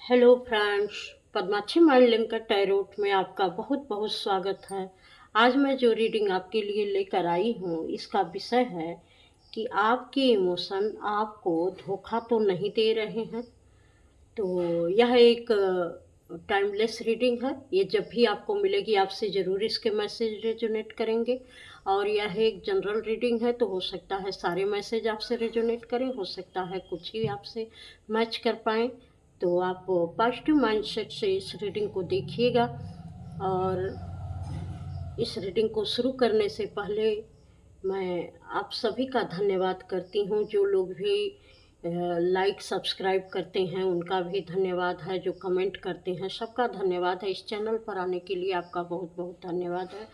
Hello friends, Padmakshi mind linker tarot में आपका बहुत बहुत स्वागत है। आज मैं जो रीडिंग आपके लिए लेकर आई हूँ, इसका विषय है कि आपके इमोशन आपको धोखा तो नहीं दे रहे हैं। तो यह एक टाइमलेस रीडिंग है। ये जब भी आपको मिलेगी आपसे ज़रूर इसके मैसेज रेजोनेट करेंगे। और यह एक जनरल रीडिंग है, तो हो सकता है सारे मैसेज आपसे रेजोनेट करें, हो सकता है कुछ ही आपसे मैच कर पाएँ। तो आप पॉजिटिव माइंडसेट से इस रीडिंग को देखिएगा। और इस रीडिंग को शुरू करने से पहले मैं आप सभी का धन्यवाद करती हूँ। जो लोग भी लाइक सब्सक्राइब करते हैं उनका भी धन्यवाद है, जो कमेंट करते हैं सबका धन्यवाद है। इस चैनल पर आने के लिए आपका बहुत बहुत धन्यवाद है।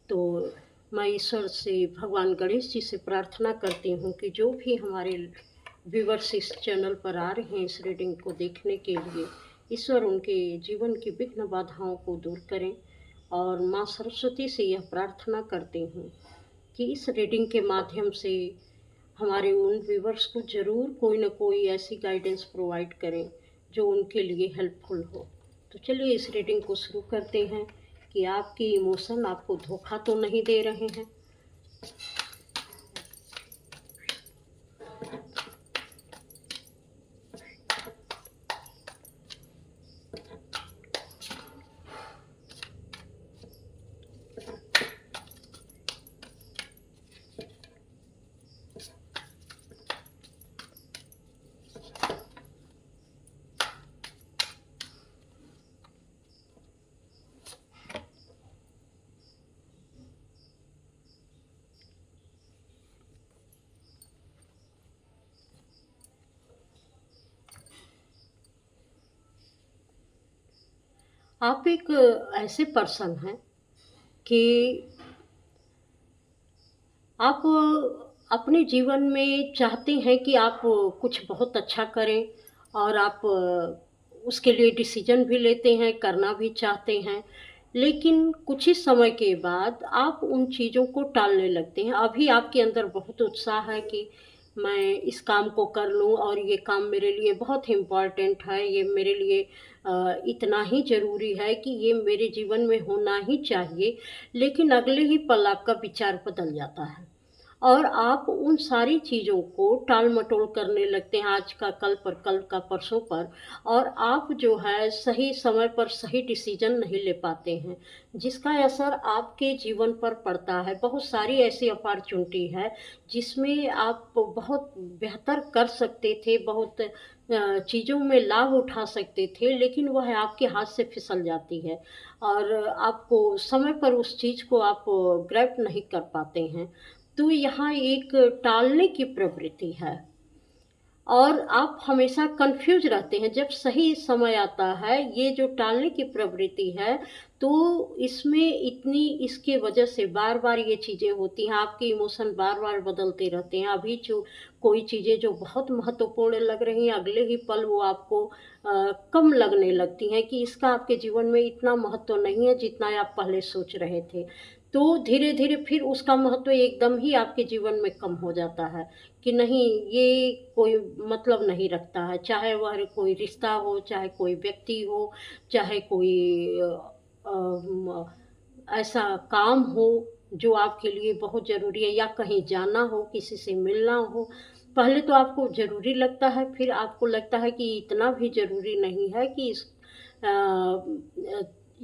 तो मैं ईश्वर से, भगवान गणेश जी से प्रार्थना करती हूँ कि जो भी हमारे व्यूवर्स इस चैनल पर आ रहे हैं इस रीडिंग को देखने के लिए, ईश्वर उनके जीवन की विघ्न बाधाओं को दूर करें। और माँ सरस्वती से यह प्रार्थना करती हूँ कि इस रीडिंग के माध्यम से हमारे उन व्यूवर्स को ज़रूर कोई ना कोई ऐसी गाइडेंस प्रोवाइड करें जो उनके लिए हेल्पफुल हो। तो चलिए इस रीडिंग को शुरू करते हैं कि आपके इमोशन आपको धोखा तो नहीं दे रहे हैं। आप एक ऐसे पर्सन हैं कि आप अपने जीवन में चाहते हैं कि आप कुछ बहुत अच्छा करें। और आप उसके लिए डिसीजन भी लेते हैं, करना भी चाहते हैं। लेकिन कुछ ही समय के बाद आप उन चीज़ों को टालने लगते हैं। अभी आपके अंदर बहुत उत्साह है कि मैं इस काम को कर लूँ और ये काम मेरे लिए बहुत इम्पोर्टेंट है, ये मेरे लिए इतना ही ज़रूरी है कि ये मेरे जीवन में होना ही चाहिए। लेकिन अगले ही पल आपका विचार बदल जाता है और आप उन सारी चीज़ों को टाल-मटोल करने लगते हैं, आज का कल पर, कल का परसों पर। और आप जो है सही समय पर सही डिसीज़न नहीं ले पाते हैं, जिसका असर आपके जीवन पर पड़ता है। बहुत सारी ऐसी अपॉर्च्युनिटी है, जिसमें आप बहुत बेहतर कर सकते थे, बहुत चीज़ों में लाभ उठा सकते थे, लेकिन वह आपके हाथ से फिसल जाती है और आपको समय पर उस चीज़ को आप ग्रैब नहीं कर पाते हैं। तो यहाँ एक टालने की प्रवृत्ति है और आप हमेशा कन्फ्यूज़ रहते हैं। जब सही समय आता है, ये जो टालने की प्रवृत्ति है, तो इसमें इतनी इसके वजह से बार-बार ये चीज़ें होती हैं, आपके इमोशन बार-बार बदलते रहते हैं। अभी जो कोई चीज़ें जो बहुत महत्वपूर्ण लग रही हैं, अगले ही पल वो आपको कम लगने लगती हैं कि इसका आपके जीवन में इतना महत्व नहीं है, जितना आप पहले सोच रहे थे। तो धीरे-धीरे फिर उसका महत्व एकदम ही आपके जीवन में कम हो जाता है कि नहीं, ये कोई मतलब नहीं रखता है। चाहे वह कोई रिश्ता हो, चाहे कोई व्यक्ति हो, चाहे कोई अ, म ऐसा काम हो जो आपके लिए बहुत ज़रूरी है, या कहीं जाना हो, किसी से मिलना हो। पहले तो आपको ज़रूरी लगता है, फिर आपको लगता है कि इतना भी ज़रूरी नहीं है कि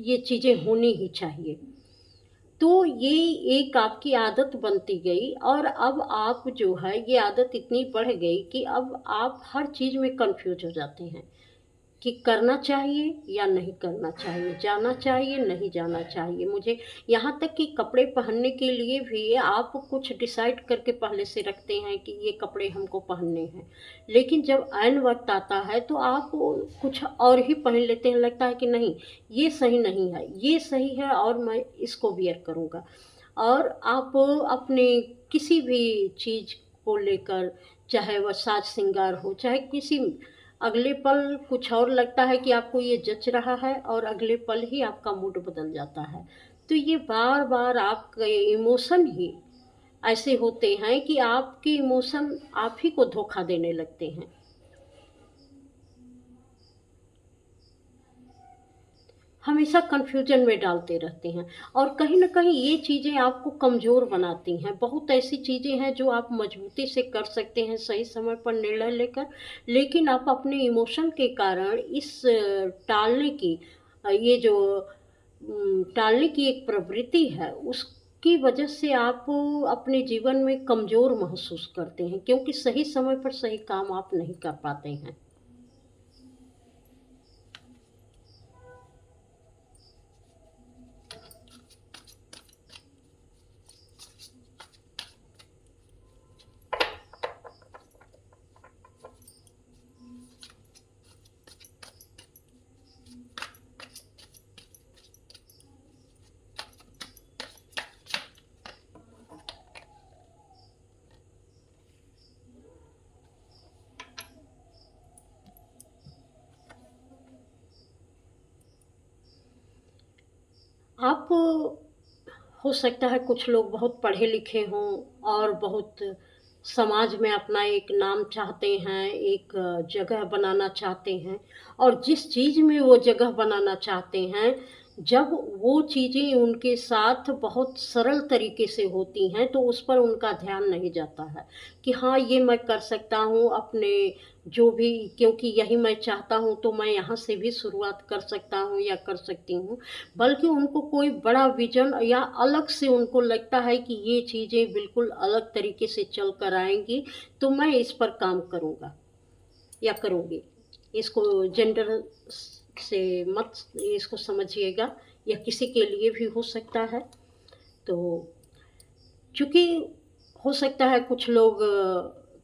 ये चीज़ें होनी ही चाहिए। तो ये एक आपकी आदत बनती गई और अब आप जो है ये आदत इतनी बढ़ गई कि अब आप हर चीज़ में कन्फ्यूज़ हो जाते हैं कि करना चाहिए या नहीं करना चाहिए, जाना चाहिए, नहीं जाना चाहिए मुझे। यहाँ तक कि कपड़े पहनने के लिए भी आप कुछ डिसाइड करके पहले से रखते हैं कि ये कपड़े हमको पहनने हैं। लेकिन जब ऐन वक़्त आता है तो आप वो कुछ और ही पहन लेते हैं, लगता है कि नहीं, ये सही नहीं है, ये सही है और मैं इसको वियर करूँगा। और आप अपने किसी भी चीज़ को लेकर, चाहे वह साज-श्रृंगार हो, चाहे किसी, अगले पल कुछ और लगता है कि आपको ये जच रहा है और अगले पल ही आपका मूड बदल जाता है। तो ये बार-बार आपके इमोशन ही ऐसे होते हैं कि आपके इमोशन आप ही को धोखा देने लगते हैं। हमेशा कन्फ्यूजन में डालते रहते हैं और कहीं न कहीं ये चीज़ें आपको कमज़ोर बनाती हैं। बहुत ऐसी चीज़ें हैं जो आप मज़बूती से कर सकते हैं सही समय पर निर्णय लेकर, लेकिन आप अपने इमोशन के कारण इस टालने की ये जो टालने की एक प्रवृत्ति है, उसकी वजह से आप अपने जीवन में कमज़ोर महसूस करते हैं क्योंकि सही समय पर सही काम आप नहीं कर पाते हैं। आप हो सकता है कुछ लोग बहुत पढ़े लिखे हों और बहुत समाज में अपना एक नाम चाहते हैं, एक जगह बनाना चाहते हैं और जिस चीज़ में वो जगह बनाना चाहते हैं, जब वो चीज़ें उनके साथ बहुत सरल तरीके से होती हैं, तो उस पर उनका ध्यान नहीं जाता है कि हाँ, ये मैं कर सकता हूँ अपने जो भी क्योंकि यही मैं चाहता हूँ, तो मैं यहाँ से भी शुरुआत कर सकता हूँ या कर सकती हूँ। बल्कि उनको कोई बड़ा विज़न या अलग से उनको लगता है कि ये चीज़ें बिल्कुल अलग तरीके से चल कर आएँगी, तो मैं इस पर काम करूँगा या करूँगी। इसको जेंडर से मत इसको समझिएगा, या किसी के लिए भी हो सकता है। तो चूँकि हो सकता है कुछ लोग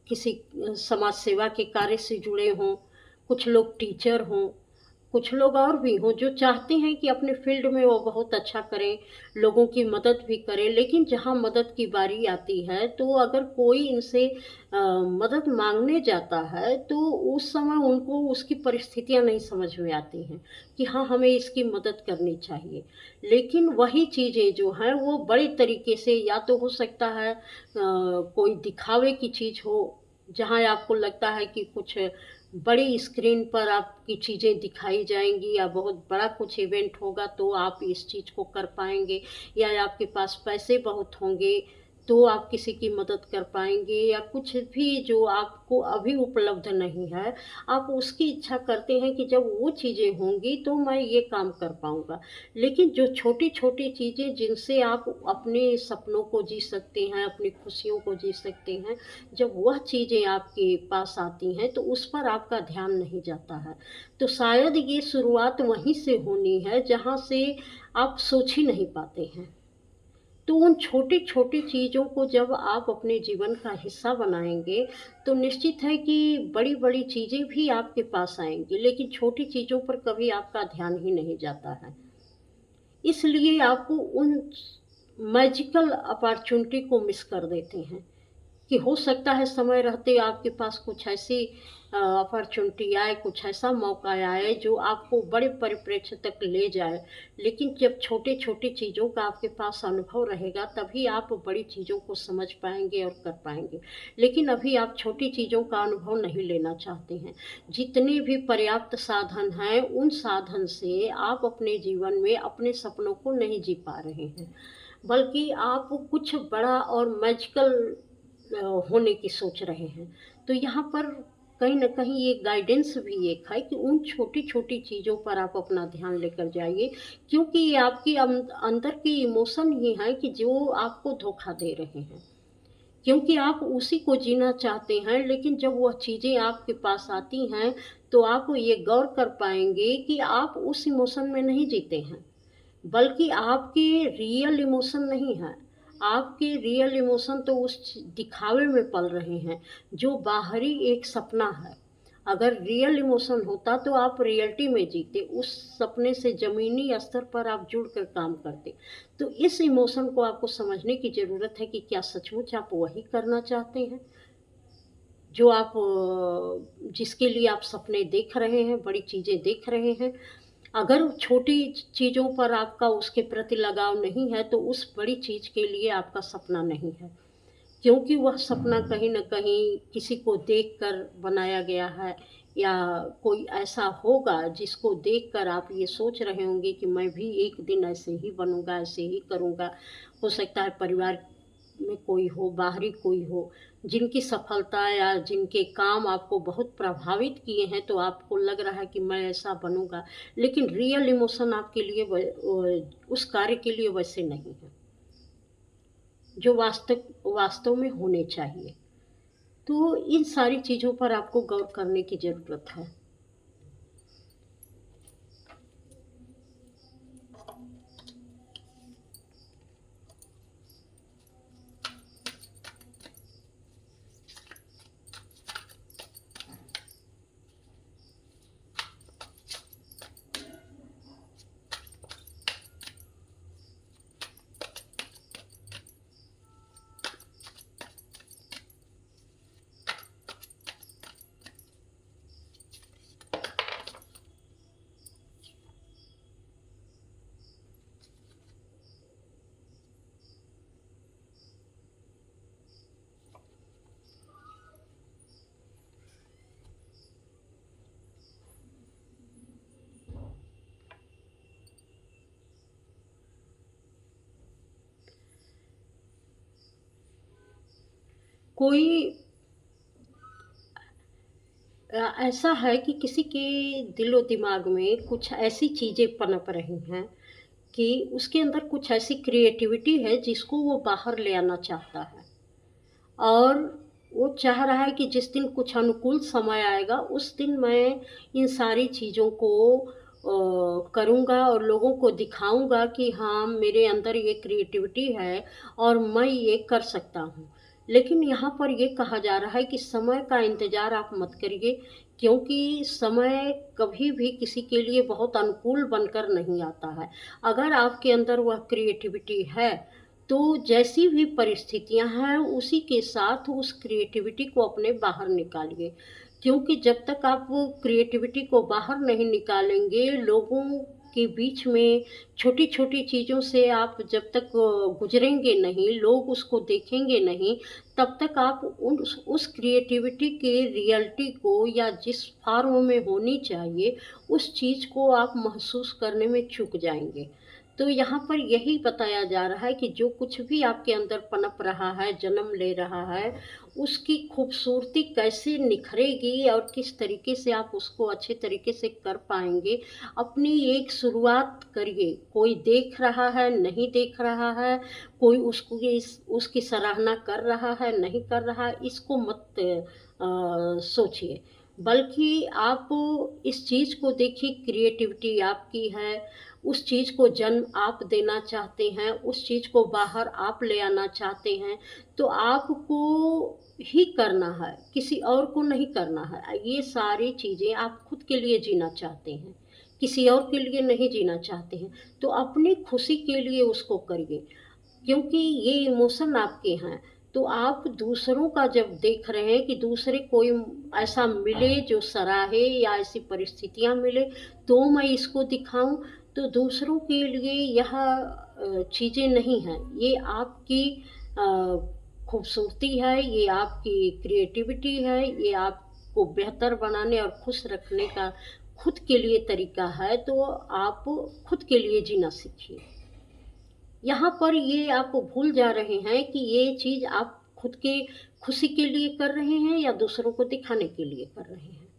किसी समाज सेवा के कार्य से जुड़े हों, कुछ लोग टीचर हों, कुछ लोग और भी हों जो चाहते हैं कि अपने फ़ील्ड में वो बहुत अच्छा करें, लोगों की मदद भी करें। लेकिन जहाँ मदद की बारी आती है, तो अगर कोई इनसे मदद माँगने जाता है, तो उस समय उनको उसकी परिस्थितियाँ नहीं समझ में आती हैं कि हाँ, हमें इसकी मदद करनी चाहिए। लेकिन वही चीज़ें जो हैं, वो बड़े तरीके से या तो हो सकता है कोई दिखावे की चीज़ हो, जहाँ आपको लगता है कि कुछ बड़ी स्क्रीन पर आपकी चीज़ें दिखाई जाएँगी या बहुत बड़ा कुछ इवेंट होगा तो आप इस चीज़ को कर पाएँगे, या आपके पास पैसे बहुत होंगे तो आप किसी की मदद कर पाएँगे, या कुछ भी जो आपको अभी उपलब्ध नहीं है, आप उसकी इच्छा करते हैं कि जब वो चीज़ें होंगी तो मैं ये काम कर पाऊँगा। लेकिन जो छोटी-छोटी चीज़ें जिनसे आप अपने सपनों को जी सकते हैं, अपनी खुशियों को जी सकते हैं, जब वह चीज़ें आपके पास आती हैं तो उस पर आपका ध्यान नहीं जाता है। तो शायद ये शुरुआत वहीं से होनी है जहाँ से आप सोच ही नहीं पाते हैं। तो उन छोटी-छोटी चीज़ों को जब आप अपने जीवन का हिस्सा बनाएँगे, तो निश्चित है कि बड़ी-बड़ी चीज़ें भी आपके पास आएँगी, लेकिन छोटी चीज़ों पर कभी आपका ध्यान ही नहीं जाता है। इसलिए आपको उन मैजिकल अपॉर्च्युनिटी को मिस कर देते हैं। कि हो सकता है समय रहते आपके पास कुछ ऐसी अपॉर्च्युनिटी आए, कुछ ऐसा मौका आए जो आपको बड़े परिप्रेक्ष्य तक ले जाए। लेकिन जब छोटी-छोटी चीज़ों का आपके पास अनुभव रहेगा, तभी आप बड़ी चीज़ों को समझ पाएँगे और कर पाएँगे। लेकिन अभी आप छोटी चीज़ों का अनुभव नहीं लेना चाहते हैं। जितने भी पर्याप्त साधन हैं, उन साधन से आप अपने जीवन में अपने सपनों को नहीं जी पा रहे हैं। बल्कि आप कुछ बड़ा और मैजिकल होने की सोच रहे हैं। तो यहाँ पर कहीं न कहीं ये गाइडेंस भी एक है कि उन छोटी-छोटी चीज़ों पर आप अपना ध्यान लेकर जाइए, क्योंकि ये आपकी अंदर की इमोशन ही हैं कि जो आपको धोखा दे रहे हैं। क्योंकि आप उसी को जीना चाहते हैं, लेकिन जब वह चीज़ें आपके पास आती हैं, तो आप ये गौर कर पाएँगे कि आप उस इमोशन में नहीं जीते हैं। बल्कि आपके रियल इमोशन नहीं है। आपके रियल इमोशन तो उस दिखावे में पल रहे हैं, जो बाहरी एक सपना है। अगर रियल इमोशन होता तो आप रियलिटी में जीते, उस सपने से ज़मीनी स्तर पर आप जुड़कर काम करते। तो इस इमोशन को आपको समझने की ज़रूरत है कि क्या सचमुच आप वही करना चाहते हैं, जो आप जिसके लिए आप सपने देख रहे हैं, बड़ी चीज़ें देख रहे हैं। अगर छोटी चीज़ों पर आपका उसके प्रति लगाव नहीं है, तो उस बड़ी चीज़ के लिए आपका सपना नहीं है। क्योंकि वह सपना कहीं न कहीं किसी को देखकर बनाया गया है, या कोई ऐसा होगा जिसको देखकर आप ये सोच रहे होंगे कि मैं भी एक दिन ऐसे ही बनूँगा, ऐसे ही करूँगा। हो सकता है परिवार में कोई हो, बाहरी कोई हो, जिनकी सफलता या जिनके काम आपको बहुत प्रभावित किए हैं, तो आपको लग रहा है कि मैं ऐसा बनूँगा। लेकिन रियल इमोशन आपके लिए उस कार्य के लिए वैसे नहीं है, जो वास्तव में होने चाहिए। तो इन सारी चीज़ों पर आपको गौर करने की ज़रूरत है। कोई ऐसा है कि किसी के दिलो-दिमाग में कुछ ऐसी चीज़ें पनप रही हैं कि उसके अंदर कुछ ऐसी क्रिएटिविटी है जिसको वो बाहर ले आना चाहता है। और वो चाह रहा है कि जिस दिन कुछ अनुकूल समय आएगा, उस दिन मैं इन सारी चीज़ों को करूँगा और लोगों को दिखाऊँगा कि हाँ, मेरे अंदर ये क्रिएटिविटी है और मैं ये कर सकता हूँ। लेकिन यहाँ पर ये कहा जा रहा है कि समय का इंतज़ार आप मत करिए, क्योंकि समय कभी भी किसी के लिए बहुत अनुकूल बनकर नहीं आता है। अगर आपके अंदर वह क्रिएटिविटी है, तो जैसी भी परिस्थितियाँ हैं, उसी के साथ उस क्रिएटिविटी को अपने बाहर निकालिए। क्योंकि जब तक आप वो क्रिएटिविटी को बाहर नहीं निकालेंगे, लोगों के बीच में छोटी-छोटी चीज़ों से आप जब तक गुज़रेंगे नहीं, लोग उसको देखेंगे नहीं, तब तक आप उस क्रिएटिविटी के रियलिटी को या जिस फ़ॉर्म में होनी चाहिए, उस चीज़ को आप महसूस करने में चूक जाएँगे। तो यहाँ पर यही बताया जा रहा है कि जो कुछ भी आपके अंदर पनप रहा है, जन्म ले रहा है, उसकी खूबसूरती कैसे निखरेगी और किस तरीके से आप उसको अच्छे तरीके से कर पाएँगे, अपनी एक शुरुआत करिए। कोई देख रहा है, नहीं देख रहा है, कोई उसको उसकी सराहना कर रहा है, नहीं कर रहा है, इसको मत सोचिए। बल्कि आप इस चीज़ को देखिए, क्रिएटिविटी आपकी है, उस चीज़ को जन्म आप देना चाहते हैं, उस चीज़ को बाहर आप ले आना चाहते हैं, तो आपको ही करना है, किसी और को नहीं करना है। ये सारी चीज़ें आप खुद के लिए जीना चाहते हैं, किसी और के लिए नहीं जीना चाहते हैं, तो अपनी खुशी के लिए उसको करिए। क्योंकि ये इमोशन आपके हैं, तो आप दूसरों का जब देख रहे हैं कि दूसरे कोई ऐसा मिले जो सराहे या ऐसी परिस्थितियाँ मिले, तो मैं इसको दिखाऊँ, तो दूसरों के लिए यह चीज़ें नहीं हैं। ये आपकी अ, खूबसूरती है, ये आपकी क्रिएटिविटी है, ये आपको बेहतर बनाने और खुश रखने का खुद के लिए तरीका है, तो आप खुद के लिए जीना सीखिए। यहाँ पर ये आप भूल जा रहे हैं कि ये चीज़ आप खुद के खुशी के लिए कर रहे हैं या दूसरों को दिखाने के लिए कर रहे हैं।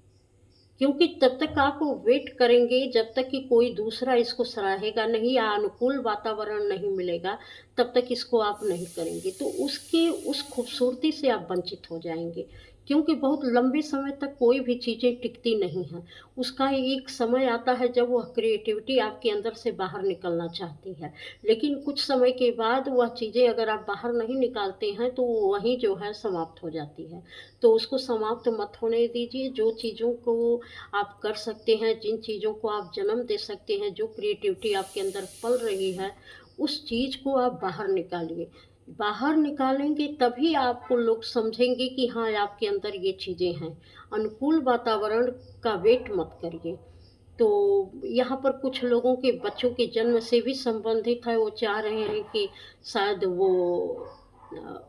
क्योंकि तब तक आप वेट करेंगे जब तक कि कोई दूसरा इसको सराहेगा नहीं या अनुकूल वातावरण नहीं मिलेगा, तब तक इसको आप नहीं करेंगे। तो उसकी उस खूबसूरती से आप वंचित हो जाएँगे। क्योंकि बहुत लंबे समय तक कोई भी चीज़ें टिकती नहीं हैं। उसका एक समय आता है जब वह क्रिएटिविटी आपके अंदर से बाहर निकलना चाहती है। लेकिन कुछ समय के बाद वह चीज़ें अगर आप बाहर नहीं निकालते हैं, तो वो वहीं जो है समाप्त हो जाती है। तो उसको समाप्त मत होने दीजिए। जो चीज़ों को आप कर सकते हैं, जिन चीज़ों को आप जन्म दे सकते हैं, जो क्रिएटिविटी आपके अंदर पल रही है, उस चीज़ को आप बाहर निकालिए। बाहर निकालेंगे तभी आपको लोग समझेंगे कि हाँ, आपके अंदर ये चीज़ें हैं। अनुकूल वातावरण का वेट मत करिए। तो यहाँ पर कुछ लोगों के बच्चों के जन्म से भी संबंधित है, वो चाह रहे हैं कि शायद वो अ,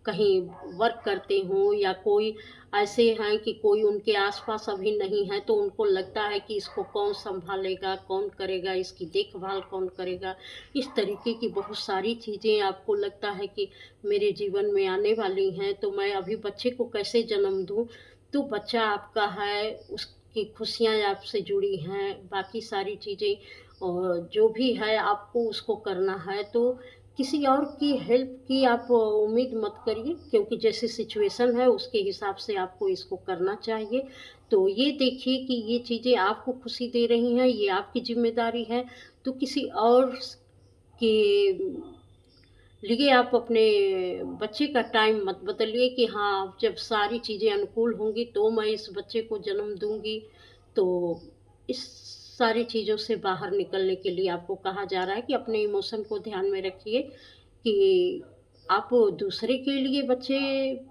कहीं वर्क करते हों या कोई ऐसे हैं कि कोई उनके आस-पास अभी नहीं है, तो उनको लगता है कि इसको कौन सँभालेगा, कौन करेगा, इसकी देखभाल कौन करेगा। इस तरीके की बहुत सारी चीज़ें आपको लगता है कि मेरे जीवन में आने वाली हैं, तो मैं अभी बच्चे को कैसे जन्म दूँ? तो बच्चा आपका है, उसकी खुशियाँ आपसे जुड़ी हैं, बाकी सारी चीज़ें जो भी है आपको उसको करना है, तो किसी और की हेल्प की आप उम्मीद मत करिए, क्योंकि जैसी सिचुएशन है उसके हिसाब से आपको इसको करना चाहिए। तो ये देखिए कि ये चीज़ें आपको खुशी दे रही हैं, ये आपकी ज़िम्मेदारी है, तो किसी और के लिए आप अपने बच्चे का टाइम मत बदलिए कि हाँ, जब सारी चीज़ें अनुकूल होंगी तो मैं इस बच्चे को जन्म दूँगी। तो इस सारी चीज़ों से बाहर निकलने के लिए आपको कहा जा रहा है कि अपने इमोशन को ध्यान में रखिए कि आप दूसरे के लिए बच्चे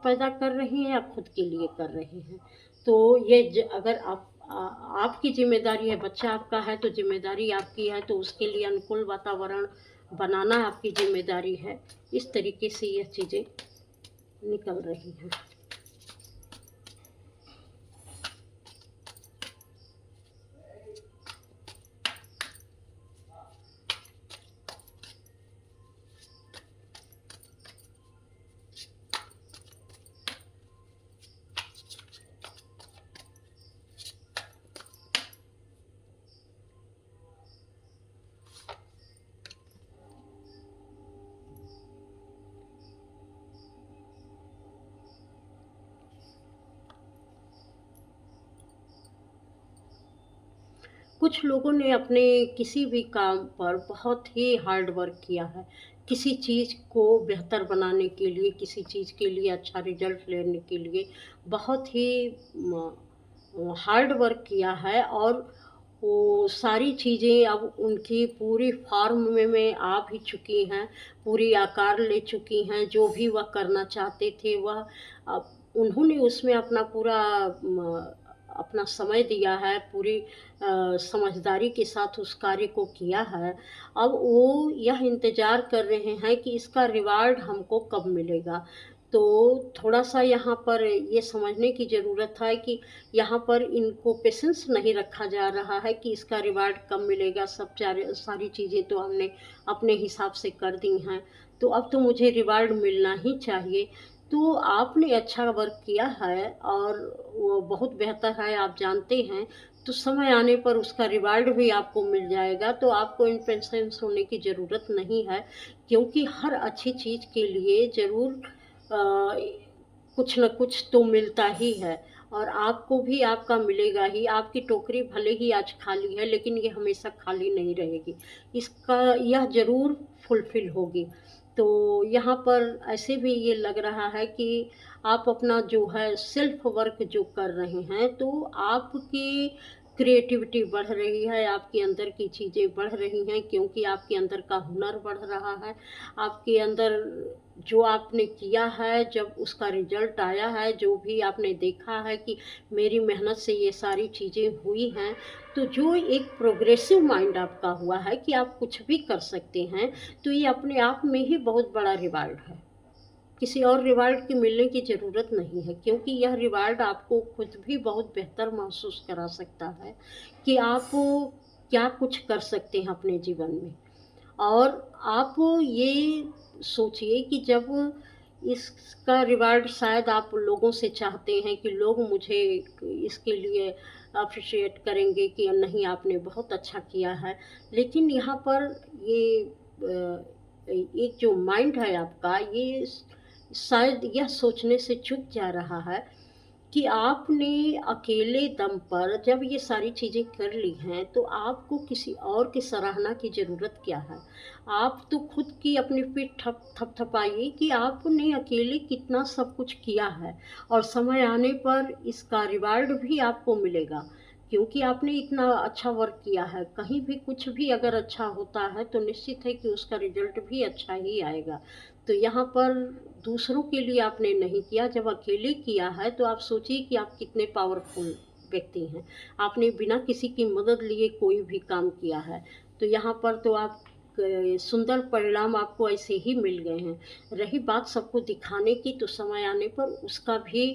पैदा कर रहे हैं या खुद के लिए कर रहे हैं। तो ये अगर आपकी ज़िम्मेदारी है, बच्चा आपका है तो ज़िम्मेदारी आपकी है, तो उसके लिए अनुकूल वातावरण बनाना आपकी ज़िम्मेदारी है। इस तरीके से ये चीज़ें निकल रही हैं। कुछ लोगों ने अपने किसी भी काम पर बहुत ही हार्ड वर्क किया है। किसी चीज़ को बेहतर बनाने के लिए, किसी चीज़ के लिए अच्छा रिज़ल्ट लेने के लिए बहुत ही हार्ड वर्क किया है और वो सारी चीज़ें अब उनकी पूरी फ़ॉर्म में आ भी चुकी हैं, पूरी आकार ले चुकी हैं। जो भी वह करना चाहते थे वह अब उन्होंने उसमें अपना पूरा अपना समय दिया है, पूरी समझदारी के साथ उस कार्य को किया है। अब वो यह इंतज़ार कर रहे हैं कि इसका रिवार्ड हमको कब मिलेगा। तो थोड़ा-सा यहाँ पर ये समझने की ज़रूरत है कि यहाँ पर इनको पेशेंस नहीं रखा जा रहा है कि इसका रिवार्ड कब मिलेगा। सब सारी चीज़ें तो हमने अपने हिसाब से कर दी हैं, तो अब तो मुझे रिवार्ड मिलना ही चाहिए। तो आपने अच्छा वर्क किया है और वो बहुत बेहतर है, आप जानते हैं, तो समय आने पर उसका रिवार्ड भी आपको मिल जाएगा, तो आपको इम्पेशेंस होने की ज़रूरत नहीं है, क्योंकि हर अच्छी चीज़ के लिए ज़रूर कुछ न कुछ तो मिलता ही है और आपको भी आपका मिलेगा ही। आपकी टोकरी भले ही आज खाली है, लेकिन ये हमेशा खाली नहीं रहेगी। इसका यह ज़रूर फुलफ़िल होगी। तो यहाँ पर ऐसे भी ये लग रहा है कि आप अपना जो है सेल्फ वर्क जो कर रहे हैं, तो आपकी क्रिएटिविटी बढ़ रही है, आपके अंदर की चीज़ें बढ़ रही हैं, क्योंकि आपके अंदर का हुनर बढ़ रहा है। आपके अंदर जो आपने किया है, जब उसका रिज़ल्ट आया है, जो भी आपने देखा है कि मेरी मेहनत से ये सारी चीज़ें हुई हैं, तो जो एक प्रोग्रेसिव माइंड आपका हुआ है कि आप कुछ भी कर सकते हैं, तो ये अपने आप में ही बहुत बड़ा रिवार्ड है। किसी और रिवार्ड की मिलने की ज़रूरत नहीं है, क्योंकि यह रिवार्ड आपको खुद भी बहुत बेहतर महसूस करा सकता है कि आप क्या कुछ कर सकते हैं अपने जीवन में। और आप ये सोचिए कि जब इसका रिवार्ड शायद आप लोगों से चाहते हैं कि लोग मुझे इसके लिए अप्रिशिएट करेंगे कि नहीं आपने बहुत अच्छा किया है। लेकिन यहाँ पर ये एक जो माइंड है आपका ये शायद यह सोचने से चूक जा रहा है कि आपने अकेले दम पर जब ये सारी चीज़ें कर ली हैं, तो आपको किसी और की सराहना की ज़रूरत क्या है? आप तो खुद की अपनी पीठ थपथपाइए कि आपने अकेले कितना सब कुछ किया है और समय आने पर इसका रिवार्ड भी आपको मिलेगा, क्योंकि आपने इतना अच्छा वर्क किया है। कहीं भी कुछ भी अगर अच्छा होता है, तो निश्चित है कि उसका रिज़ल्ट भी अच्छा ही आएगा। तो यहाँ पर दूसरों के लिए आपने नहीं किया, जब अकेले किया है तो आप सोचिए कि आप कितने पावरफुल व्यक्ति हैं। आपने बिना किसी की मदद लिए कोई भी काम किया है। तो यहाँ पर तो आप सुंदर परिणाम आपको ऐसे ही मिल गए हैं। रही बात सबको दिखाने की, तो समय आने पर उसका भी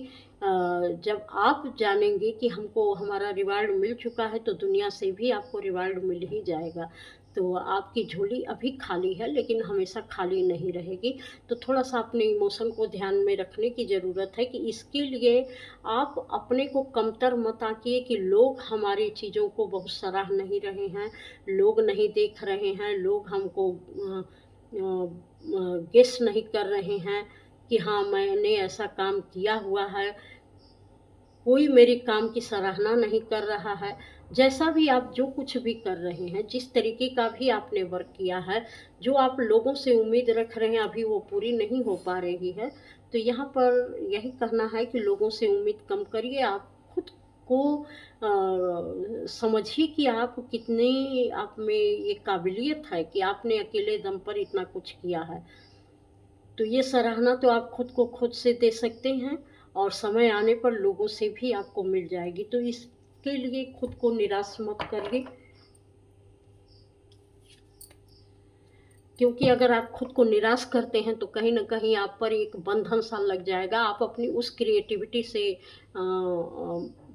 जब आप जानेंगे कि हमको हमारा रिवार्ड मिल चुका है, तो दुनिया से भी आपको रिवार्ड मिल ही जाएगा। तो आपकी झोली अभी खाली है, लेकिन हमेशा खाली नहीं रहेगी। तो थोड़ा-सा अपने इमोशन को ध्यान में रखने की ज़रूरत है कि इसके लिए आप अपने को कमतर मत आँकिए कि लोग हमारी चीज़ों को बहुत सराह नहीं रहे हैं, लोग नहीं देख रहे हैं, लोग हमको गेस नहीं कर रहे हैं कि हाँ, मैंने ऐसा काम किया हुआ है। कोई मेरे काम की सराहना नहीं कर रहा है। जैसा भी आप जो कुछ भी कर रहे हैं, जिस तरीके का भी आपने वर्क किया है, जो आप लोगों से उम्मीद रख रहे हैं, अभी वो पूरी नहीं हो पा रही है। तो यहाँ पर यही कहना है कि लोगों से उम्मीद कम करिए। आप खुद को समझिए कि आप कितनी आप में ये काबिलियत है कि आपने अकेले दम पर इतना कुछ किया है। तो ये सराहना तो आप खुद को खुद से दे सकते हैं, और समय आने पर लोगों से भी आपको मिल जाएगी। तो इसके लिए खुद को निराश मत करिए, क्योंकि अगर आप खुद को निराश करते हैं तो कहीं न कहीं आप पर एक बंधन सा लग जाएगा। आप अपनी उस क्रिएटिविटी से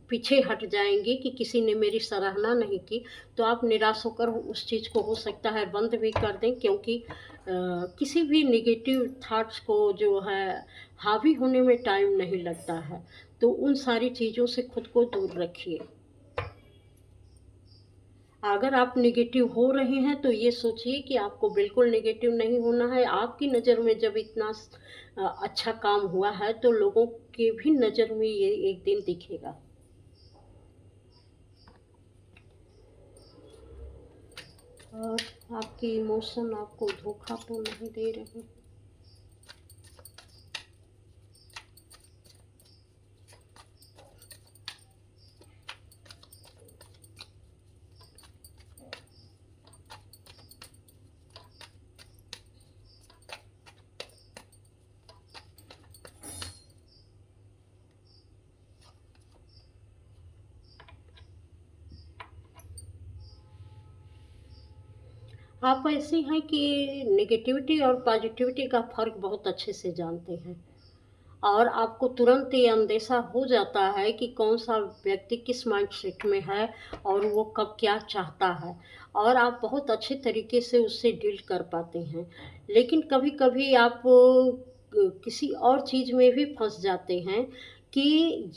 पीछे हट जाएँगे कि किसी ने मेरी सराहना नहीं की, तो आप निराश होकर उस चीज़ को हो सकता है बंद भी कर दें, क्योंकि किसी भी नेगेटिव थॉट्स को जो है हावी होने में टाइम नहीं लगता है। तो उन सारी चीज़ों से खुद को दूर रखिए। अगर आप नेगेटिव हो रहे हैं, तो ये सोचिए कि आपको बिल्कुल नेगेटिव नहीं होना है। आपकी नज़र में जब इतना अच्छा काम हुआ है, तो लोगों के भी नज़र में ये एक दिन दिखेगा। और आपके इमोशन आपको धोखा तो नहीं दे रहे। आप ऐसी हैं कि नेगेटिविटी और पॉजिटिविटी का फ़र्क बहुत अच्छे से जानते हैं, और आपको तुरंत ये अंदेशा हो जाता है कि कौन-सा व्यक्ति किस माइंडसेट में है और वो कब क्या चाहता है, और आप बहुत अच्छे तरीके से उससे डील कर पाते हैं। लेकिन कभी-कभी आप किसी और चीज़ में भी फँस जाते हैं कि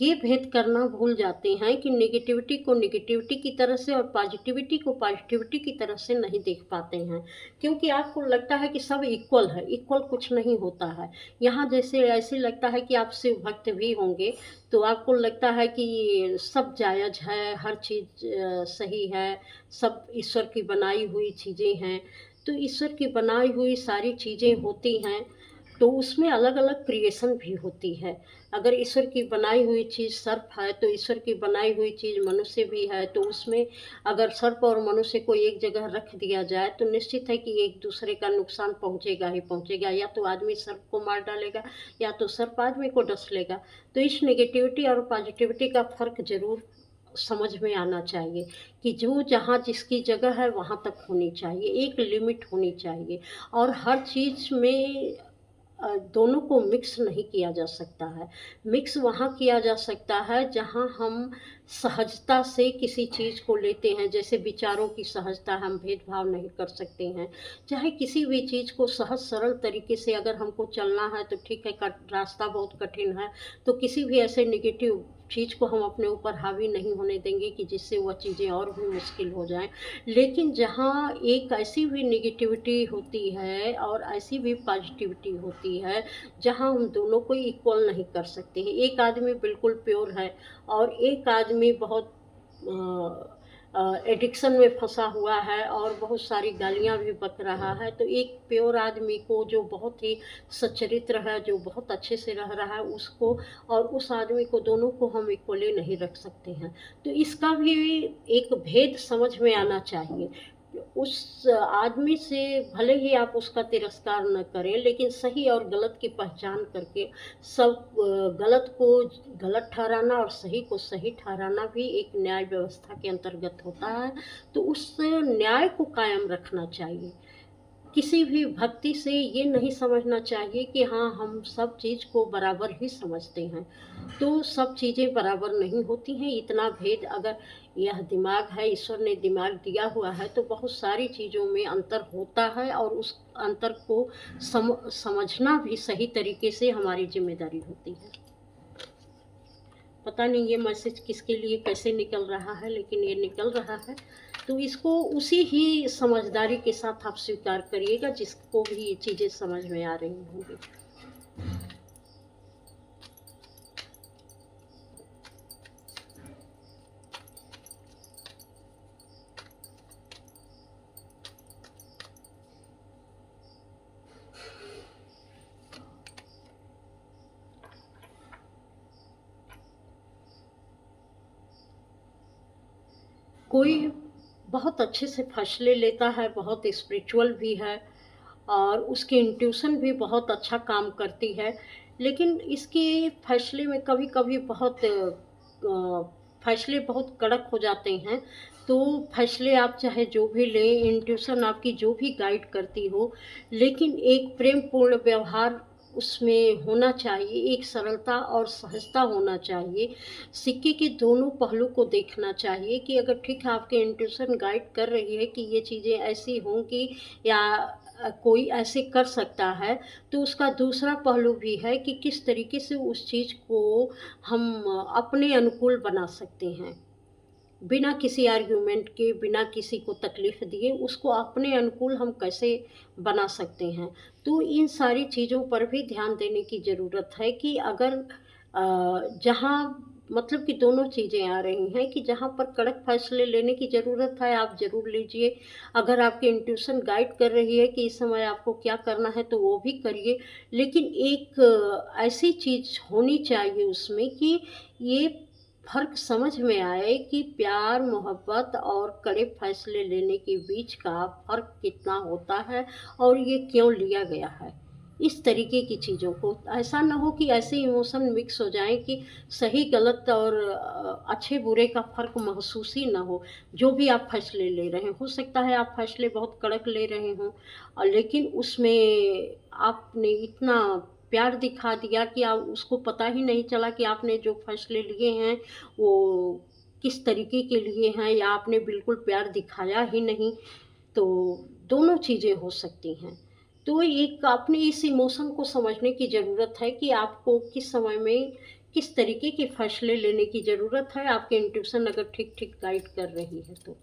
ये भेद करना भूल जाते हैं कि नेगेटिविटी को नेगेटिविटी की तरह से और पॉजिटिविटी को पॉजिटिविटी की तरह से नहीं देख पाते हैं। क्योंकि आपको लगता है कि सब इक्वल है, इक्वल कुछ नहीं होता है। यहाँ जैसे ऐसे लगता है कि आप शिव भक्त भी होंगे, तो आपको लगता है कि सब जायज़ है, हर चीज़ सही है, सब ईश्वर की बनाई हुई चीज़ें हैं। तो ईश्वर की बनाई हुई सारी चीज़ें होती हैं, तो उसमें अलग-अलग क्रिएशन भी होती है। अगर ईश्वर की बनाई हुई चीज़ सर्प है, तो ईश्वर की बनाई हुई चीज़ मनुष्य भी है, तो उसमें अगर सर्प और मनुष्य को एक जगह रख दिया जाए, तो निश्चित है कि एक-दूसरे का नुकसान पहुँचेगा ही पहुँचेगा। या तो आदमी सर्प को मार डालेगा, या तो सर्प आदमी को डस लेगा। तो इस नेगेटिविटी और पॉजिटिविटी का फ़र्क ज़रूर समझ में आना चाहिए कि जो जहाँ जिसकी जगह है, वहाँ तक होनी चाहिए, एक लिमिट होनी चाहिए। और हर चीज़ में दोनों को मिक्स नहीं किया जा सकता है। मिक्स वहाँ किया जा सकता है जहाँ हम सहजता से किसी चीज़ को लेते हैं, जैसे विचारों की सहजता, हम भेदभाव नहीं कर सकते हैं। चाहे किसी भी चीज़ को सहज सरल तरीके से अगर हमको चलना है, तो ठीक है, रास्ता बहुत कठिन है, तो किसी भी ऐसे नेगेटिव चीज़ को हम अपने ऊपर हावी नहीं होने देंगे कि जिससे वह चीज़ें और भी मुश्किल हो जाएँ। लेकिन जहाँ एक ऐसी भी नेगेटिविटी होती है और ऐसी भी पॉजिटिविटी होती है, जहाँ हम दोनों को इक्वल नहीं कर सकते हैं। एक आदमी बिल्कुल प्योर है, और एक आदमी बहुत एडिक्शन में फँसा हुआ है और बहुत सारी गालियाँ भी बक रहा है। तो एक प्योर आदमी को, जो बहुत ही सच्चरित्र है, जो बहुत अच्छे से रह रहा है, उसको और उस आदमी को, दोनों को हम इक्वली नहीं रख सकते हैं। तो इसका भी एक भेद समझ में आना चाहिए। उस आदमी से भले ही आप उसका तिरस्कार न करें, लेकिन सही और गलत की पहचान करके सब गलत को गलत ठहराना और सही को सही ठहराना भी एक न्याय व्यवस्था के अंतर्गत होता है। तो उस न्याय को कायम रखना चाहिए। किसी भी भक्ति से ये नहीं समझना चाहिए कि हाँ, हम सब चीज़ को बराबर ही समझते हैं। तो सब चीज़ें बराबर नहीं होती हैं, इतना भेद अगर यह दिमाग है, ईश्वर ने दिमाग दिया हुआ है, तो बहुत सारी चीज़ों में अंतर होता है और उस अंतर को समझना भी सही तरीके से हमारी ज़िम्मेदारी होती है। पता नहीं ये मैसेज किसके लिए कैसे निकल रहा है, लेकिन ये निकल रहा है। तो इसको उसी ही समझदारी के साथ आप स्वीकार करिएगा जिसको भी ये चीज़ें समझ में आ रही होंगी। कोई बहुत अच्छे से फैसले लेता है, बहुत स्पिरिचुअल भी है और उसकी इंट्यूशन भी बहुत अच्छा काम करती है। लेकिन इसके फैसले में कभी-कभी फैसले बहुत कड़क हो जाते हैं। तो फैसले आप चाहे जो भी लें, इंट्यूशन आपकी जो भी गाइड करती हो, लेकिन एक प्रेमपूर्ण व्यवहार उसमें होना चाहिए, एक सरलता और सहजता होना चाहिए। सिक्के के दोनों पहलू को देखना चाहिए कि अगर ठीक है आपके इंट्यूशन गाइड कर रही है कि ये चीज़ें ऐसी होंगी या कोई ऐसे कर सकता है, तो उसका दूसरा पहलू भी है कि किस तरीके से उस चीज़ को हम अपने अनुकूल बना सकते हैं। बिना किसी आर्ग्यूमेंट के, बिना किसी को तकलीफ़ दिए उसको अपने अनुकूल हम कैसे बना सकते हैं। तो इन सारी चीज़ों पर भी ध्यान देने की ज़रूरत है कि अगर जहाँ मतलब कि दोनों चीज़ें आ रही हैं कि जहाँ पर कड़क फ़ैसले लेने की ज़रूरत है, आप ज़रूर लीजिए। अगर आपकी इंट्यूशन गाइड कर रही है कि इस समय आपको क्या करना है, तो वो भी करिए। लेकिन एक ऐसी चीज़ होनी चाहिए उसमें कि ये फ़र्क समझ में आए कि प्यार, मोहब्बत और कड़े फ़ैसले लेने के बीच का फ़र्क कितना होता है और ये क्यों लिया गया है। इस तरीके की चीज़ों को ऐसा ना हो कि ऐसे इमोशन मिक्स हो जाएँ कि सही गलत और अच्छे-बुरे का फ़र्क महसूस ही ना हो। जो भी आप फ़ैसले ले रहे हैं, हो सकता है आप फ़ैसले बहुत कड़क ले रहे हों लेकिन उसमें आपने इतना प्यार दिखा दिया कि उसको पता ही नहीं चला कि आपने जो फ़ैसले लिए हैं, वो किस तरीके के लिए हैं या आपने बिल्कुल प्यार दिखाया ही नहीं। तो दोनों चीज़ें हो सकती हैं। तो एक आपने इस इमोशन को समझने की ज़रूरत है कि आपको किस समय में किस तरीके के फ़ैसले लेने की ज़रूरत है, आपकी इंट्यूशन अगर ठीक-ठीक गाइड कर रही है तो।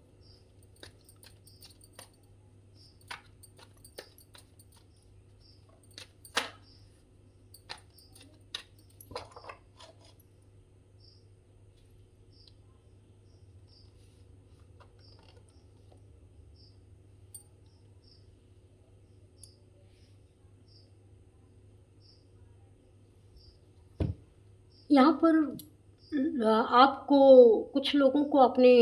यहाँ पर आपको कुछ लोगों को अपने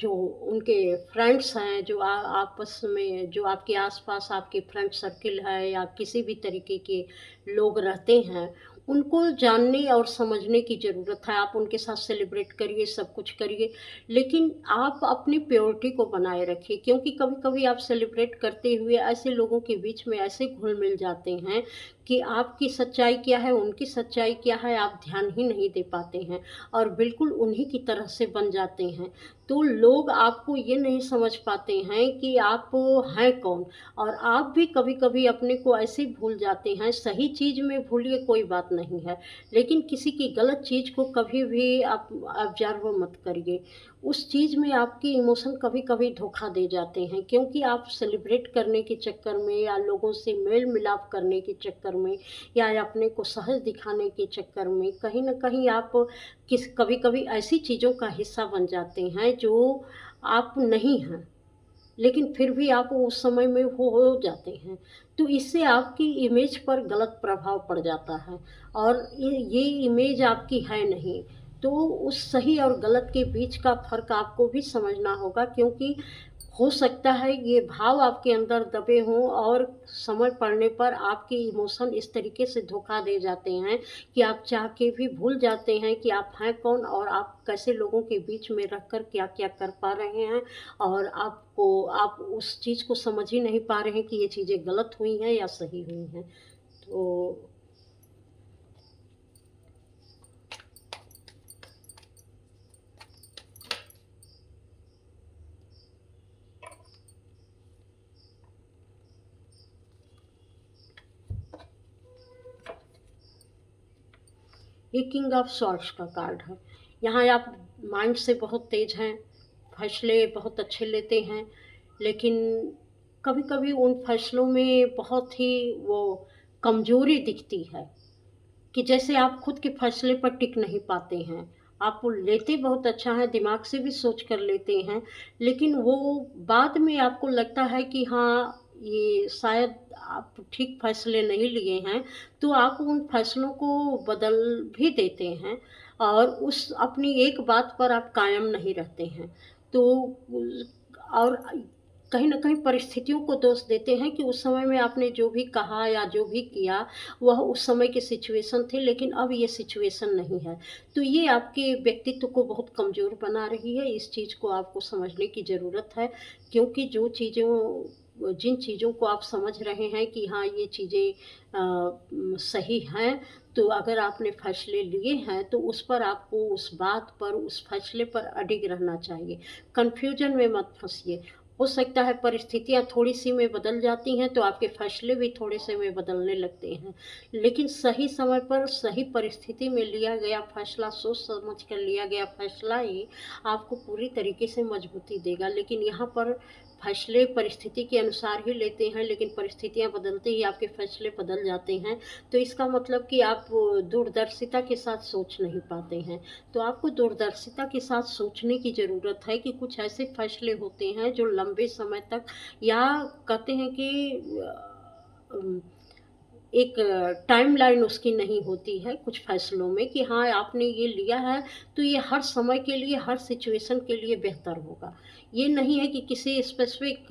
जो उनके फ्रेंड्स हैं, जो आपस में जो आपके आस-पास आपके फ्रेंड सर्किल है या किसी भी तरीके के लोग रहते हैं, उनको जानने और समझने की ज़रूरत है। आप उनके साथ सेलिब्रेट करिए, सब कुछ करिए, लेकिन आप अपनी प्योरिटी को बनाए रखिए क्योंकि कभी-कभी आप सेलिब्रेट करते हुए ऐसे लोगों के बीच में ऐसे घुल-मिल जाते हैं कि आपकी सच्चाई क्या है, उनकी सच्चाई क्या है, आप ध्यान ही नहीं दे पाते हैं और बिल्कुल उन्हीं की तरह से बन जाते हैं। तो लोग आपको ये नहीं समझ पाते हैं कि आप हैं कौन और आप भी कभी-कभी अपने को ऐसे भूल जाते हैं, सही चीज़ में भूलिए कोई बात नहीं है, लेकिन किसी की गलत चीज़ को कभी भी आप ऑब्ज़र्व मत करिए। उस चीज़ में आपके इमोशन कभी-कभी धोखा दे जाते हैं क्योंकि आप सेलिब्रेट करने के चक्कर में या लोगों से मेल-मिलाप करने के चक्कर में या अपने को सहज दिखाने के चक्कर में कहीं न कहीं आप कभी-कभी ऐसी चीज़ों का हिस्सा बन जाते हैं जो आप नहीं हैं। लेकिन फिर भी आप उस समय में वो हो जाते हैं। तो इससे आपकी इमेज पर गलत प्रभाव पड़ जाता है और ये इमेज आपकी है नहीं। तो उस सही और गलत के बीच का फ़र्क आपको भी समझना होगा, क्योंकि हो सकता है ये भाव आपके अंदर दबे हों और समय पड़ने पर आपके इमोशन इस तरीके से धोखा दे जाते हैं कि आप चाह के भी भूल जाते हैं कि आप हैं कौन और आप कैसे लोगों के बीच में रहकर क्या-क्या कर पा रहे हैं, और आप उस चीज़ को समझ ही नहीं पा रहे हैं कि ये चीज़ें गलत हुई हैं या सही हुई हैं। तो ये किंग ऑफ सॉर्ड्स का कार्ड है। यहाँ आप माइंड से बहुत तेज़ हैं, फैसले बहुत अच्छे लेते हैं, लेकिन कभी-कभी उन फैसलों में बहुत ही वो कमज़ोरी दिखती है, कि जैसे आप खुद के फैसले पर टिक नहीं पाते हैं। आप वो लेते बहुत अच्छा है, दिमाग से भी सोच कर लेते हैं, लेकिन वो बाद में आपको लगता है कि हाँ, ये शायद आप ठीक फैसले नहीं लिए हैं, तो आप उन फैसलों को बदल भी देते हैं और उस अपनी एक बात पर आप कायम नहीं रहते हैं। तो और कहीं न कहीं परिस्थितियों को दोष देते हैं कि उस समय में आपने जो भी कहा या जो भी किया, वह उस समय की सिचुएशन थी, लेकिन अब ये सिचुएशन नहीं है। तो ये आपके व्यक्तित्व को बहुत कमज़ोर बना रही है, इस चीज़ को आपको समझने की ज़रूरत है, क्योंकि जिन चीज़ों को आप समझ रहे हैं कि हाँ, ये चीज़ें सही हैं, तो अगर आपने फ़ैसले लिए हैं, तो उस पर आपको उस बात पर, उस फ़ैसले पर अडिग रहना चाहिए। कन्फ्यूज़न में मत फँसिए। हो सकता है परिस्थितियाँ थोड़ी-सी में बदल जाती हैं, तो आपके फ़ैसले भी थोड़े-से में बदलने लगते हैं। लेकिन सही समय पर, सही परिस्थिति में लिया गया फ़ैसला, सोच समझ कर लिया गया फ़ैसला ही आपको पूरी तरीके से मज़बूती देगा। लेकिन यहाँ पर फ़ैसले परिस्थिति के अनुसार ही लेते हैं, लेकिन परिस्थितियाँ बदलते ही आपके फ़ैसले बदल जाते हैं। तो इसका मतलब कि आप दूरदर्शिता के साथ सोच नहीं पाते हैं। तो आपको दूरदर्शिता के साथ सोचने की ज़रूरत है कि कुछ ऐसे फैसले होते हैं जो लंबे समय तक, या कहते हैं कि अम, एक टाइमलाइन उसकी नहीं होती है कुछ फैसलों में कि हाँ, आपने ये लिया है तो ये हर समय के लिए, हर सिचुएशन के लिए बेहतर होगा। ये नहीं है कि किसी स्पेसिफिक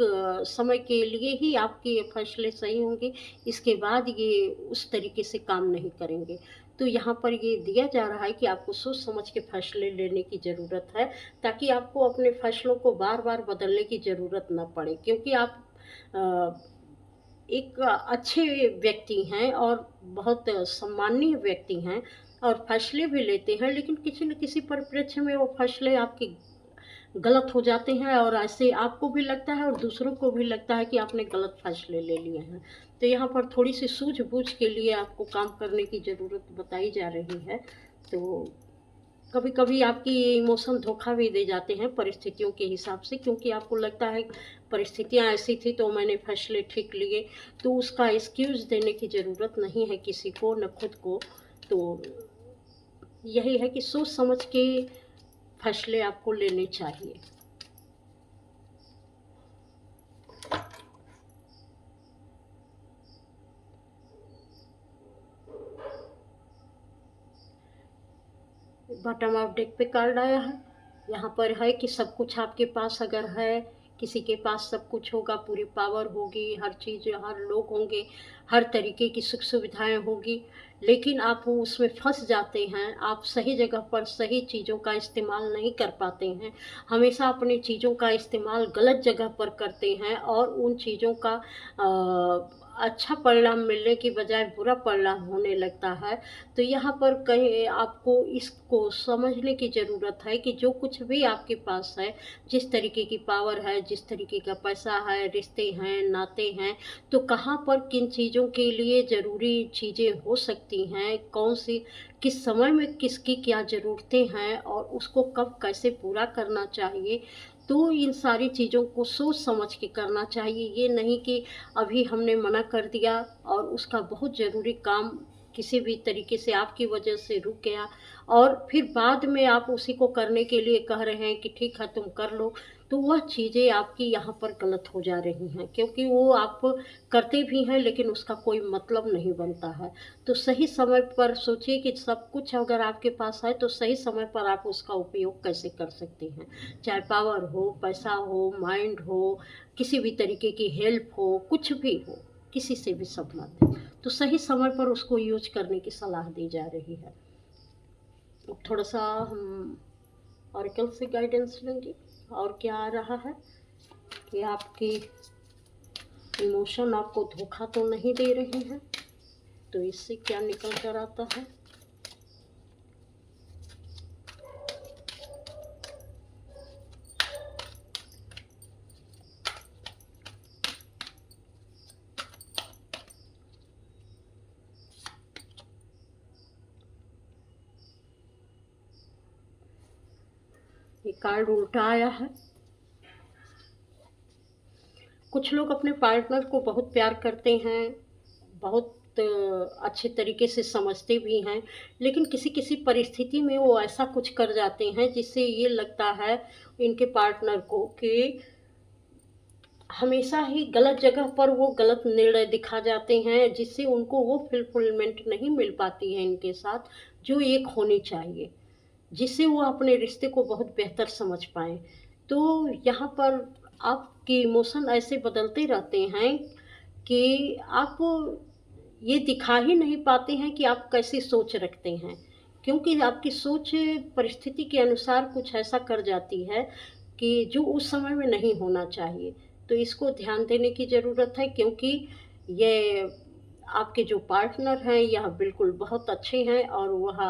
समय के लिए ही आपके ये फैसले सही होंगे, इसके बाद ये उस तरीके से काम नहीं करेंगे। तो यहाँ पर ये दिया जा रहा है कि आपको सोच समझ के फैसले लेने की ज़रूरत है, ताकि आपको अपने फैसलों को बार-बार बदलने की ज़रूरत ना पड़े, क्योंकि आप अ, एक अच्छे व्यक्ति हैं और बहुत सम्मानीय व्यक्ति हैं और फैसले भी लेते हैं, लेकिन किसी न किसी परिप्रेक्ष्य में वो फैसले आपके गलत हो जाते हैं और ऐसे आपको भी लगता है और दूसरों को भी लगता है कि आपने गलत फैसले ले लिए हैं। तो यहाँ पर थोड़ी-सी सूझबूझ के लिए आपको काम करने की ज़रूरत बताई जा रही है। तो कभी-कभी आपकी ये इमोशन धोखा भी दे जाते हैं परिस्थितियों के हिसाब से, क्योंकि आपको लगता है परिस्थितियाँ ऐसी थी तो मैंने फैसले ठीक लिए, तो उसका एक्सक्यूज़ देने की ज़रूरत नहीं है किसी को, ना खुद को। तो यही है कि सोच समझ के फैसले आपको लेने चाहिए। बॉटम ऑफ डेक पे कार्ड आया है। यहाँ पर है कि सब कुछ आपके पास अगर है, किसी के पास सब कुछ होगा, पूरी पावर होगी, हर चीज़, हर लोग होंगे, हर तरीके की सुख सुविधाएँ होगी, लेकिन आप उसमें फँस जाते हैं। आप सही जगह पर सही चीज़ों का इस्तेमाल नहीं कर पाते हैं। हमेशा अपनी चीज़ों का इस्तेमाल गलत जगह पर करते हैं और उन चीज़ों का अच्छा परिणाम मिलने की बजाय बुरा परिणाम होने लगता है। तो यहाँ पर कहीं आपको इसको समझने की ज़रूरत है कि जो कुछ भी आपके पास है, जिस तरीके की पावर है, जिस तरीके का पैसा है, रिश्ते हैं, नाते हैं, तो कहाँ पर किन चीज़ों के लिए ज़रूरी चीज़ें हो सकती हैं, कौन-सी किस समय में किसकी क्या ज़रूरतें हैं और उसको कब कैसे पूरा करना चाहिए। तो इन सारी चीज़ों को सोच समझ के करना चाहिए। ये नहीं कि अभी हमने मना कर दिया और उसका बहुत ज़रूरी काम किसी भी तरीके से आपकी वजह से रुक गया और फिर बाद में आप उसी को करने के लिए कह रहे हैं कि ठीक है तुम कर लो, तो वह चीज़ें आपकी यहाँ पर गलत हो जा रही हैं, क्योंकि वो आप करते भी हैं लेकिन उसका कोई मतलब नहीं बनता है। तो सही समय पर सोचिए कि सब कुछ अगर आपके पास है तो सही समय पर आप उसका उपयोग कैसे कर सकते हैं। चाहे पावर हो, पैसा हो, माइंड हो, किसी भी तरीके की हेल्प हो, कुछ भी हो, किसी से भी संबंध है, तो सही समय पर उसको यूज़ करने की सलाह दी जा रही है। अब थोड़ा-सा हम ऑरेकल से गाइडेंस लेंगे और क्या आ रहा है कि आपकी इमोशन आपको धोखा तो नहीं दे रही हैं, तो इससे क्या निकल कर आता है। ये कार्ड उल्टा आया है। कुछ लोग अपने पार्टनर को बहुत प्यार करते हैं, बहुत अच्छे तरीके से समझते भी हैं, लेकिन किसी-किसी परिस्थिति में वो ऐसा कुछ कर जाते हैं जिससे ये लगता है इनके पार्टनर को कि हमेशा ही गलत जगह पर वो गलत निर्णय दिखा जाते हैं, जिससे उनको वो फुलफिलमेंट नहीं मिल पाती है इनके साथ, जो एक होनी चाहिए, जिससे वो अपने रिश्ते को बहुत बेहतर समझ पाएँ। तो यहाँ पर आपके इमोशन ऐसे बदलते रहते हैं कि आप ये दिखा ही नहीं पाते हैं कि आप कैसी सोच रखते हैं, क्योंकि आपकी सोच परिस्थिति के अनुसार कुछ ऐसा कर जाती है कि जो उस समय में नहीं होना चाहिए। तो इसको ध्यान देने की ज़रूरत है, क्योंकि ये आपके जो पार्टनर हैं यह बिल्कुल बहुत अच्छे हैं और वह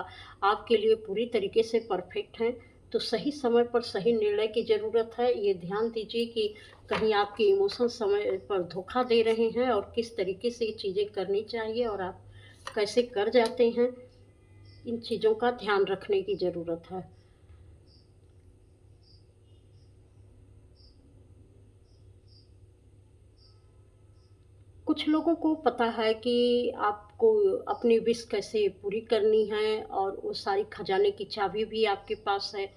आपके लिए पूरी तरीके से परफेक्ट हैं। तो सही समय पर सही निर्णय की ज़रूरत है। ये ध्यान दीजिए कि कहीं आपके इमोशन समय पर धोखा दे रहे हैं और किस तरीके से ये चीज़ें करनी चाहिए और आप कैसे कर जाते हैं, इन चीज़ों का ध्यान रखने की ज़रूरत है। कुछ लोगों को पता है कि आपको अपनी विश कैसे पूरी करनी है और वो सारी खजाने की चाबी भी आपके पास है।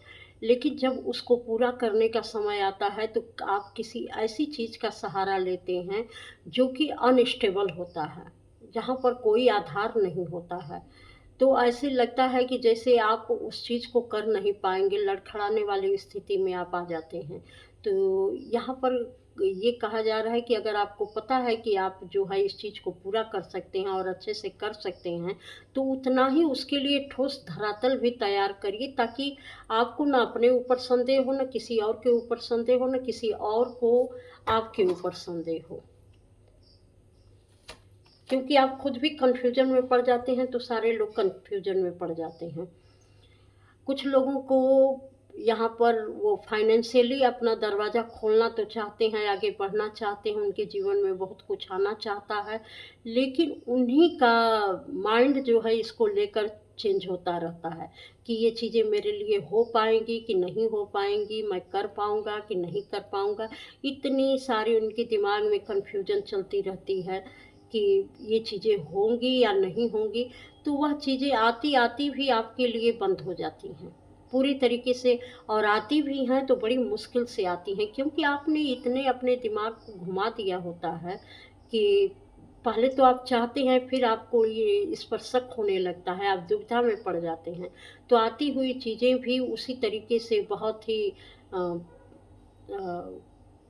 लेकिन जब उसको पूरा करने का समय आता है तो आप किसी ऐसी चीज़ का सहारा लेते हैं जो कि अनस्टेबल होता है, जहाँ पर कोई आधार नहीं होता है। तो ऐसे लगता है कि जैसे आप उस चीज़ को कर नहीं पाएँगे, लड़खड़ाने वाली स्थिति में आप आ जाते हैं। तो यहाँ पर ये कहा जा रहा है कि अगर आपको पता है कि आप जो है इस चीज़ को पूरा कर सकते हैं और अच्छे से कर सकते हैं, तो उतना ही उसके लिए ठोस धरातल भी तैयार करिए, ताकि आपको ना अपने ऊपर संदेह हो, ना किसी और के ऊपर संदेह हो, ना किसी और को आपके ऊपर संदेह हो। क्योंकि आप खुद भी कन्फ्यूज़न में पड़ जाते हैं, तो सारे लोग कन्फ्यूज़न में पड़ जाते हैं। कुछ लोगों को यहाँ पर वो फाइनेंशियली अपना दरवाज़ा खोलना तो चाहते हैं, आगे बढ़ना चाहते हैं, उनके जीवन में बहुत कुछ आना चाहता है, लेकिन उन्हीं का माइंड जो है इसको लेकर चेंज होता रहता है कि ये चीज़ें मेरे लिए हो पाएँगी कि नहीं हो पाएँगी, मैं कर पाऊँगा कि नहीं कर पाऊँगा। इतनी सारी उनके दिमाग में कन्फ्यूज़न चलती रहती है कि ये चीज़ें होंगी या नहीं होंगी, तो वह चीज़ें आती-आती भी आपके लिए बंद हो जाती हैं, पूरी तरीके से। और आती भी हैं तो बड़ी मुश्किल से आती हैं, क्योंकि आपने इतने अपने दिमाग को घुमा दिया होता है कि पहले तो आप चाहते हैं, फिर आपको ये इस पर शक होने लगता है, आप दुविधा में पड़ जाते हैं। तो आती हुई चीज़ें भी उसी तरीके से बहुत ही अ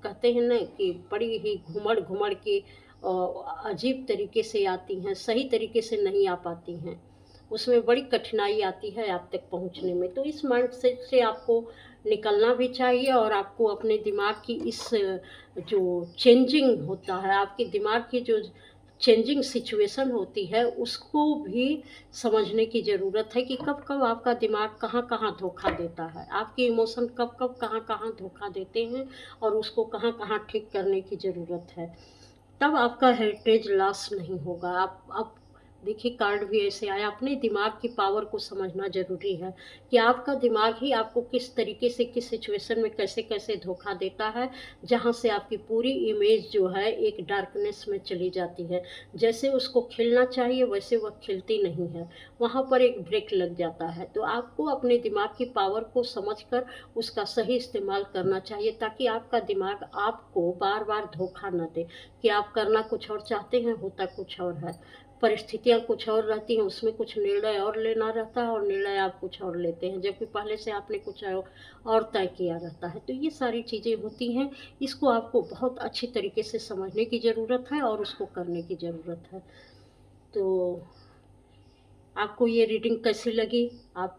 कहते हैं ना कि बड़ी ही घुमड़-घुमड़ के अजीब तरीके से आती हैं, सही तरीके से नहीं आ पाती हैं। उसमें बड़ी कठिनाई आती है आप तक पहुँचने में। तो इस माइंडसेट से आपको निकलना भी चाहिए और आपको अपने दिमाग की इस जो चेंजिंग होता है, आपके दिमाग की जो चेंजिंग सिचुएशन होती है, उसको भी समझने की ज़रूरत है कि कब-कब आपका दिमाग कहाँ-कहाँ धोखा देता है। आपके इमोशन कब-कब, कहाँ-कहाँ धोखा देते हैं और उसको कहाँ-कहाँ ठीक करने की ज़रूरत है। तब आपका हेरिटेज लॉस नहीं होगा। आप देखिए कार्ड भी ऐसे आया, अपने दिमाग की पावर को समझना ज़रूरी है कि आपका दिमाग ही आपको किस तरीके से, किस सिचुएशन में कैसे-कैसे धोखा देता है, जहाँ से आपकी पूरी इमेज जो है एक डार्कनेस में चली जाती है। जैसे उसको खिलना चाहिए वैसे वह खिलती नहीं है, वहाँ पर एक ब्रेक लग जाता है। तो आपको अपने दिमाग की पावर को समझकर उसका सही इस्तेमाल करना चाहिए, ताकि आपका दिमाग आपको बार-बार धोखा ना दे कि आप करना कुछ और चाहते हैं, होता कुछ और है। परिस्थितियाँ कुछ और रहती हैं, उसमें कुछ निर्णय और लेना रहता है और निर्णय आप कुछ और लेते हैं, जबकि पहले से आपने कुछ और तय किया रहता है। तो ये सारी चीज़ें होती हैं, इसको आपको बहुत अच्छी तरीके से समझने की ज़रूरत है और उसको करने की ज़रूरत है। तो आपको ये रीडिंग कैसी लगी? आप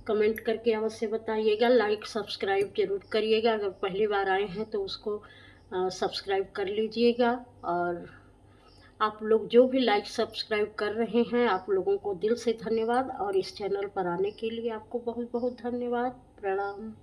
कमेंट करके अवश्य बताइएगा, लाइक सब्सक्राइब ज़रूर करिएगा। अगर पहली बार आए हैं तो उसको सब्सक्राइब कर लीजिएगा। और आप लोग जो भी लाइक सब्सक्राइब कर रहे हैं, आप लोगों को दिल से धन्यवाद, और इस चैनल पर आने के लिए आपको बहुत बहुत धन्यवाद। प्रणाम।